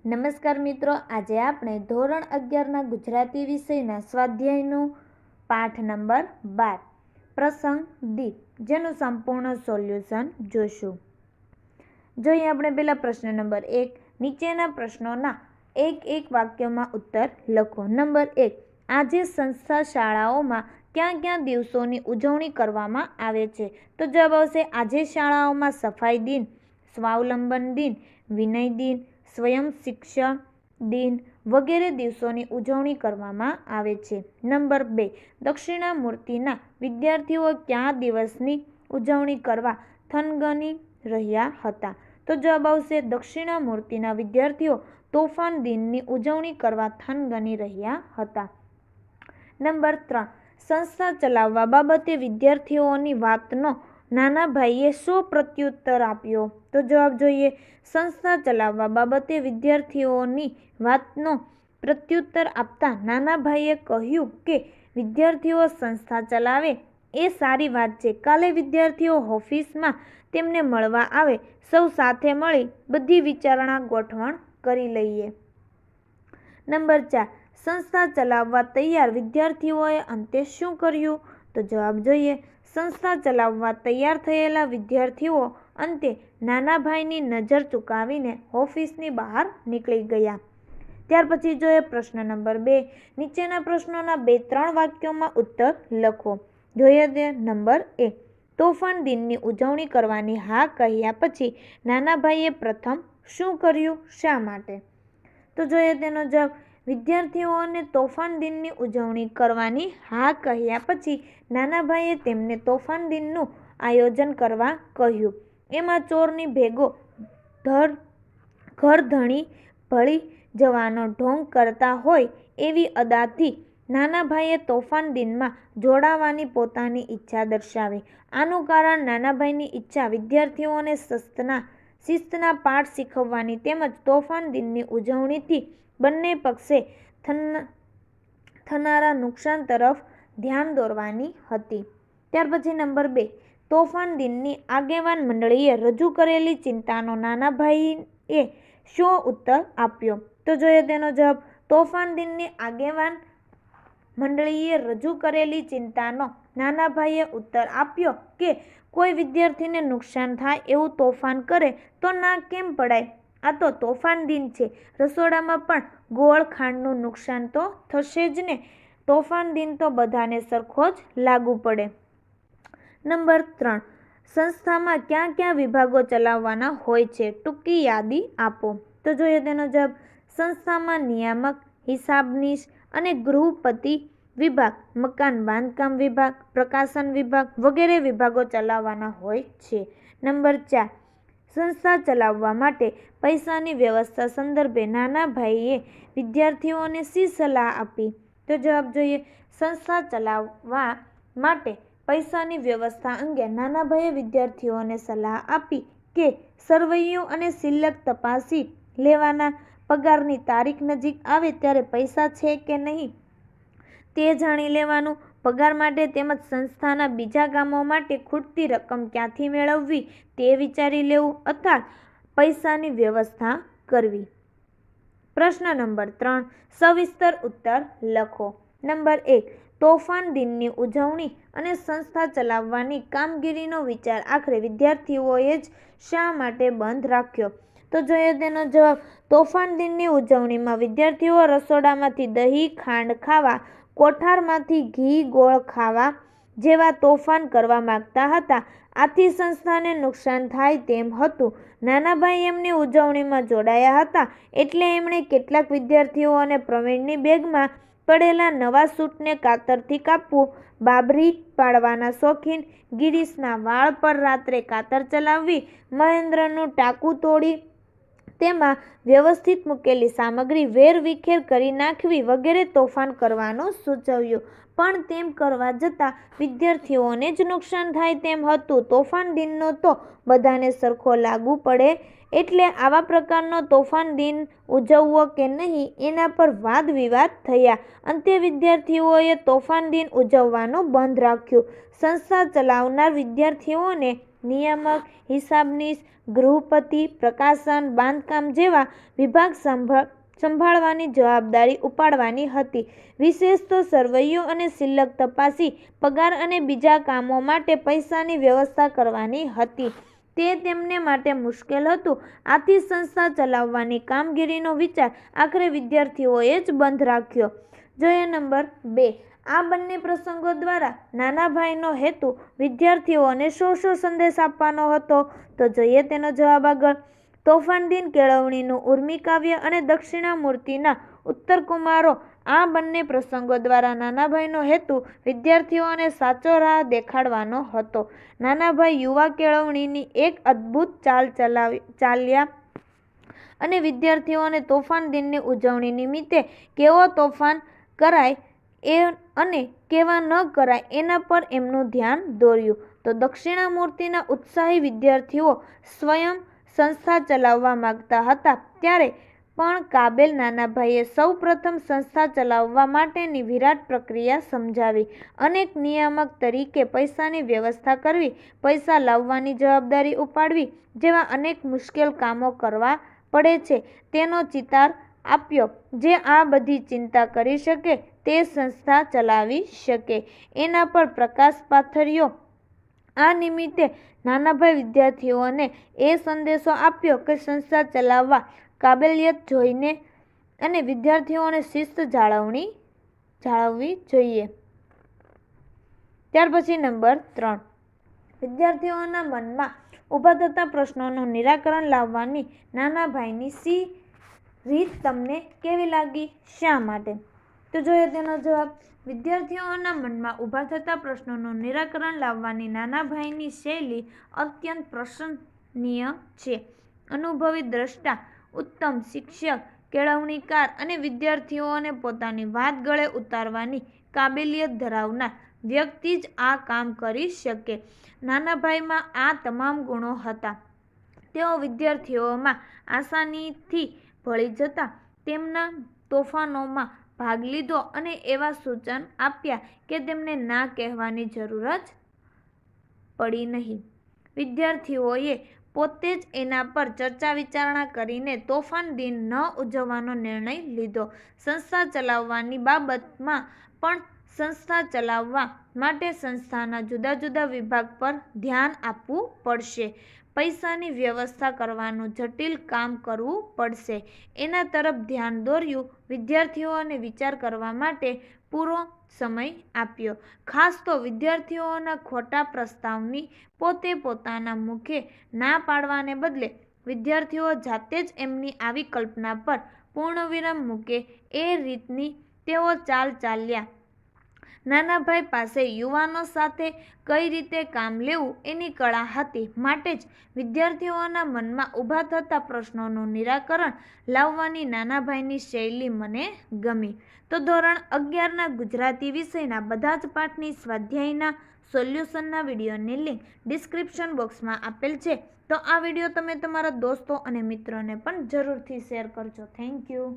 નમસ્કાર મિત્રો, આજે આપણે ધોરણ 11ના ગુજરાતી વિષયના સ્વાધ્યાયનો પાઠ નંબર 12 પ્રસંગ ડી જેનું સંપૂર્ણ સોલ્યુશન જોશું. જોઈએ આપણે પહેલા પ્રશ્ન નંબર 1. નીચેના પ્રશ્નોના એક વાક્યમાં ઉત્તર લખો. નંબર 1. આજે સંસ્થા શાળાઓમાં ક્યાં ક્યાં દિવસોની ઉજવણી કરવામાં આવે છે? તો જવાબ આવશે આજે શાળાઓમાં સફાઈ દિન, સ્વાવલંબન દિન, વિનય દિન, સ્વયં શિક્ષણ દિન વગેરે દિવસોની ઉજવણી કરવામાં આવે છે. નંબર 2. દક્ષિણામૂર્તિના વિદ્યાર્થીઓ કયા દિવસની ઉજવણી કરવા થનગની રહ્યા હતા? તો જવાબ આવશે દક્ષિણામૂર્તિના વિદ્યાર્થીઓ તોફાન દિનની ઉજવણી કરવા થનગની રહ્યા હતા. નંબર 3. સંસ્થા ચલાવવા બાબતે વિદ્યાર્થીઓની વાતનો નાના ભાઈએ શો પ્રત્યુત્તર આપ્યો? તો જવાબ જોઈએ સંસ્થા ચલાવવા બાબતે વિદ્યાર્થીઓની વાતનો પ્રત્યુત્તર આપતા નાના ભાઈએ કહ્યું કે વિદ્યાર્થીઓ સંસ્થા ચલાવે એ સારી વાત છે. કાલે વિદ્યાર્થીઓ ઓફિસમાં તેમને મળવા આવે, સૌ સાથે મળી બધી વિચારણા ગોઠવણ કરી લઈએ. નંબર 4. સંસ્થા ચલાવવા તૈયાર વિદ્યાર્થીઓએ અંતે શું કર્યું? તો જવાબ જોઈએ સંસ્થા ચલાવવા તૈયાર થયેલા વિદ્યાર્થીઓ અંતે નાના ભાઈની નજર ચૂકાવીને ઓફિસની બહાર નીકળી ગયા. ત્યાર પછી જોઈએ પ્રશ્ન નંબર 2. નીચેના પ્રશ્નોના 2-3 વાક્યોમાં ઉત્તર લખો. જોઈએ તે નંબર 1. તોફાન દિનની ઉજવણી કરવાની હા કહ્યા પછી નાના ભાઈએ પ્રથમ શું કર્યું? શા માટે? તો જોઈએ તેનો જવાબ વિદ્યાર્થીઓને તોફાન દિનની ઉજવણી કરવાની હા કહ્યા પછી નાના ભાઈએ તેમને તોફાન દિનનું આયોજન કરવા કહ્યું. એમાં ચોરની ભેગો ઘરધણી ભળી જવાનો ઢોંગ કરતા હોય એવી અદાથી નાના ભાઈએ તોફાન દિનમાં જોડાવાની પોતાની ઈચ્છા દર્શાવી. આનું કારણ નાના ભાઈની ઈચ્છા વિદ્યાર્થીઓને શિસ્તના પાઠ શીખવવાની તેમજ તોફાન દિનની ઉજવણીથી બંને પક્ષે થનારા નુકસાન તરફ ધ્યાન દોરવાની હતી. ત્યાર પછી નંબર 2. તોફાન દિનની આગેવાન મંડળીએ રજૂ કરેલી ચિંતાનો નાના ભાઈએ શો ઉત્તર આપ્યો? તો જોઈએ તેનો જવાબ તોફાન દિનની આગેવાન મંડળીએ રજૂ કરેલી ચિંતાનો નાના ભાઈએ ઉત્તર આપ્યો કે કોઈ વિદ્યાર્થીને નુકસાન થાય એવું તોફાન કરે તો ના કેમ પડાય? આ તો તોફાન દિન છે. રસોડામાં પણ ગોળ ખાંડનું નુકસાન તો થશે જ ને. તોફાન દિન તો બધાને સરખો જ લાગુ પડે. નંબર 3. સંસ્થામાં ક્યાં ક્યાં વિભાગો ચલાવવાના હોય છે? ટૂંકી યાદી આપો. તો જોઈએ તેનો જવાબ સંસ્થામાં નિયામક, હિસાબનીશ અને ગૃહપતિ વિભાગ, મકાન બાંધકામ વિભાગ, પ્રકાશન વિભાગ વગેરે વિભાગો ચલાવવાના હોય છે. નંબર 4. સંસ્થા ચલાવવા માટે પૈસાની વ્યવસ્થા સંદર્ભે નાના ભાઈએ વિદ્યાર્થીઓને શી સલાહ આપી? તો જવાબ જોઈએ સંસ્થા ચલાવવા માટે પૈસાની વ્યવસ્થા અંગે નાના ભાઈએ વિદ્યાર્થીઓને સલાહ આપી કે સરવૈયું અને સિલક તપાસી લેવાના, પગારની તારીખ નજીક આવે ત્યારે પૈસા છે કે નહીં તે જાણી લેવાનું, પગાર માટે તેમજ સંસ્થાના બીજા કામો માટે ખૂટતી રકમ ક્યાંથી મેળવવી તે વિચારી લેવું અથવા પૈસાની વ્યવસ્થા કરવી. પ્રશ્ન નંબર 3. સવિસ્તર ઉત્તર લખો. નંબર 1. તોફાન દિનની ઉજવણી અને સંસ્થા ચલાવવાની કામગીરીનો વિચાર આખરે વિદ્યાર્થીઓએ જ શા માટે બંધ રાખ્યો? તો જોઈએ તેનો જવાબ તોફાન દિનની ઉજવણીમાં વિદ્યાર્થીઓ રસોડામાંથી દહીં ખાંડ ખાવા, કોઠારમાંથી ઘી ગોળ ખાવા જેવા તોફાન કરવા માંગતા હતા. આથી સંસ્થાને નુકસાન થાય તેમ હતું. નાનાભાઈ એમની ઉજવણીમાં જોડાયા હતા એટલે એમણે કેટલાક વિદ્યાર્થીઓને પ્રવીણની બેગમાં પડેલા નવા સૂટને કાતરથી કાપવું, બાબરી પાડવાના શોખીન ગિરીશના વાળ પર રાત્રે કાતર ચલાવવી, મહેન્દ્રનું ટાંકું તોડી તેમાં વ્યવસ્થિત મૂકેલી સામગ્રી વેરવિખેર કરી નાખવી વગેરે તોફાન કરવાનું સૂચવ્યું. પણ તેમ કરવા જતાં વિદ્યાર્થીઓને જ નુકસાન થાય તેમ હતું. તોફાન દિનનો તો બધાને સરખો લાગુ પડે એટલે આવા પ્રકારનો તોફાન દિન ઉજવવો કે નહીં એના પર વાદ વિવાદ થયા. અંતે વિદ્યાર્થીઓએ તોફાન દિન ઉજવવાનું બંધ રાખ્યું. સંસ્થા ચલાવનાર વિદ્યાર્થીઓને નિયામક, હિસાબનીશ, ગૃહપતિ, પ્રકાશન, બાંધકામ જેવા વિભાગ સંભાળવાની જવાબદારી ઉપાડવાની હતી. વિશેષ તો સરવૈયો અને સિલક તપાસી પગાર અને બીજા કામો માટે પૈસાની વ્યવસ્થા કરવાની હતી. તે તેમને માટે મુશ્કેલ હતું. આથી સંસ્થા ચલાવવાની કામગીરીનો વિચાર આખરે વિદ્યાર્થીઓએ જ બંધ રાખ્યો. જોઈએ નંબર 2. આ બંને પ્રસંગો દ્વારા નાના ભાઈનો હેતુ વિદ્યાર્થીઓને શો સંદેશ આપવાનો હતો? તો જોઈએ તેનો જવાબ આગળ. તોફાન દિન કેળવણીનું ઉર્મી કાવ્ય અને દક્ષિણામૂર્તિના ઉત્તરકુમારો આ બંને પ્રસંગો દ્વારા નાનાભાઈનો હેતુ વિદ્યાર્થીઓને સાચો રાહ દેખાડવાનો હતો. નાનાભાઈ યુવા કેળવણીની એક અદ્ભુત ચાલ ચાલ્યા અને વિદ્યાર્થીઓને તોફાન દિનની ઉજવણી નિમિત્તે કેવો તોફાન કરાય અને કેવા ન કરાય એના પર એમનું ધ્યાન દોર્યું. તો દક્ષિણામૂર્તિના ઉત્સાહી વિદ્યાર્થીઓ સ્વયં સંસ્થા ચલાવવા માંગતા હતા ત્યારે પણ કાબેલ નાનાભાઈએ સૌ પ્રથમ સંસ્થા ચલાવવા માટેની વિરાટ પ્રક્રિયા સમજાવી. અનેક નિયામક તરીકે પૈસાની વ્યવસ્થા કરવી, પૈસા લાવવાની જવાબદારી ઉપાડવી જેવા અનેક મુશ્કેલ કામો કરવા પડે છે તેનો ચિતાર આપ્યો. જે આ બધી ચિંતા કરી શકે તે સંસ્થા ચલાવી શકે એના પર પ્રકાશ પાથર્યો. આ નિમિત્તે નાનાભાઈ વિદ્યાર્થીઓને એ સંદેશો આપ્યો કે સંસ્થા ચલાવવા કાબેલિયત જોઈને અને વિદ્યાર્થીઓને શિસ્ત જાળવવી જોઈએ. ત્યાર પછી નંબર 3. વિદ્યાર્થીઓના મનમાં ઊભા થતા પ્રશ્નોનું નિરાકરણ લાવવાની નાનાભાઈની સી રીત તમને કેવી લાગી? શા માટે? તો જોઈએ તેનો જવાબ. વિદ્યાર્થીઓના મનમાં ઊભા થતા પ્રશ્નોનું નિરાકરણ લાવવાની નાનાભાઈની શૈલી અત્યંત પ્રશંસનીય છે. અનુભવી દ્રષ્ટા, ઉત્તમ શિક્ષક, કેળવણીકાર અને વિદ્યાર્થીઓને પોતાની વાત ગળે ઉતારવાની કાબેલિયત ધરાવનાર વ્યક્તિ જ આ કામ કરી શકે. નાનાભાઈમાં આ તમામ ગુણો હતા. તેઓ વિદ્યાર્થીઓમાં આસાનીથી ભળી જતા તેમના તોફાનોમાં ભાગ લીધો અને એવા સૂચન આપ્યા કે તેમને ના કહેવાની જરૂર જ પડી નહીં. વિદ્યાર્થીઓએ પોતે જ એના પર ચર્ચા વિચારણા કરીને તોફાન દિન ન ઉજવવાનો નિર્ણય લીધો. સંસ્થા ચલાવવાની બાબતમાં પણ સંસ્થા ચલાવવા માટે સંસ્થાના જુદા જુદા વિભાગ પર ધ્યાન આપવું પડશે. પૈસાની વ્યવસ્થા કરવાનું જટિલ કામ કરવું પડશે. એના તરફ ધ્યાન દોર્યું. વિદ્યાર્થીઓને વિચાર કરવા માટે પૂરો સમય આપ્યો. ખાસ તો વિદ્યાર્થીઓના ખોટા પ્રસ્તાવની પોતે પોતાના મુખે ના પાડવાને બદલે વિદ્યાર્થીઓ જાતે જ એમની આવી કલ્પના પર પૂર્ણવિરામ મૂકે એ રીતની તેઓ ચાલ ચાલ્યા. નાનાભાઈ પાસે યુવાનો સાથે કઈ રીતે કામ લેવું એની કળા હતી. માટે જ વિદ્યાર્થીઓના મનમાં ઊભા થતા પ્રશ્નોનું નિરાકરણ લાવવાની નાનાભાઈની શૈલી મને ગમી. તો ધોરણ 11ના ગુજરાતી વિષયના બધા જ પાઠની સ્વાધ્યાયના સોલ્યુશનના વિડીયોની લિંક ડિસ્ક્રિપ્શન બોક્સમાં આપેલ છે. તો આ વિડીયો તમે તમારા દોસ્તો અને મિત્રોને પણ જરૂરથી શેર કરજો. Thank you.